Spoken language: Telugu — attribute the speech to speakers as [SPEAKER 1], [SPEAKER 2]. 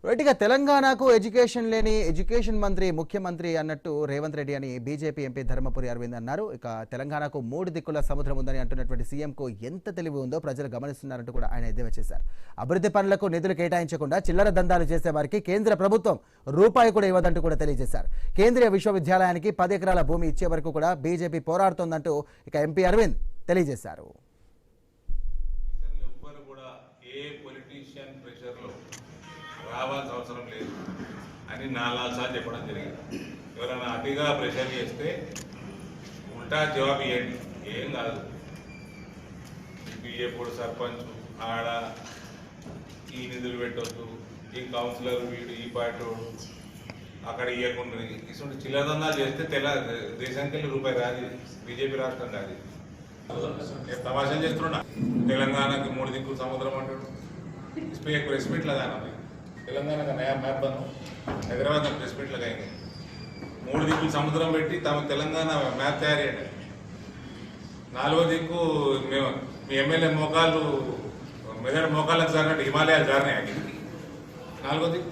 [SPEAKER 1] రైట్గా తెలంగాణకు ఎడ్యుకేషన్ మంత్రి ముఖ్యమంత్రి అన్నట్టు రేవంత్ రెడ్డి అని బీజేపీ ఎంపీ ధర్మపురి అరవింద్ అన్నారు. ఇక తెలంగాణకు 3 దిక్కుల సముద్రం ఉందని అంటున్నటువంటి సీఎంకు ఎంత తెలివి ఉందో ప్రజలు గమనిస్తున్నారంటూ కూడా ఆయన ఎద్దేవా చేశారు. అభివృద్ధి పనులకు నిధులు కేటాయించకుండా చిల్లర దందాలు చేసే వారికి కేంద్ర ప్రభుత్వం రూపాయి కూడా ఇవ్వదంటూ కూడా తెలియజేశారు. కేంద్రీయ విశ్వవిద్యాలయానికి 10 ఎకరాల భూమి ఇచ్చే వరకు కూడా బీజేపీ పోరాడుతోందంటూ ఇక ఎంపీ అరవింద్ తెలియజేశారు.
[SPEAKER 2] రావాల్సిన అవసరం లేదు అని 4 సార్లు చెప్పడం జరిగింది. ఎవరైనా అతిగా ప్రెషర్ చేస్తే ఉల్టా జవాబు ఇవ్వండి, ఏం కాదు. ఎప్పుడు సర్పంచ్ ఆడ ఈ నిధులు పెట్టొద్దు, ఈ కౌన్సిలర్ వీడు ఈ పార్టీ అక్కడ ఇవ్వకుండా ఇటువంటి చిల్లరదందాలు చేస్తే దేశానికి రూపాయి రాదు, బీజేపీ రాష్ట్రం కాదు. తమాషా చేస్తున్నా. తెలంగాణకి 3 దిక్కులు సముద్రం అంటాడు. प्रेस मीट लगाना भाई, तेलंगाना का नया मैप बनो, हैदराबाद में प्रेस मीट लगाएंगे. 3 दिक्कुल समुद्रम పెట్టి తమ తెలంగాణ మ్యాప్ తయారు చేయండి. 4వ దిక్కు మేము మీ ఎమ్మెల్యే మోకాళ్ళు మెదడు మోకాళ్ళకు జారినట్టు హిమాలయాలు జారినాయి. 4వ దిక్కు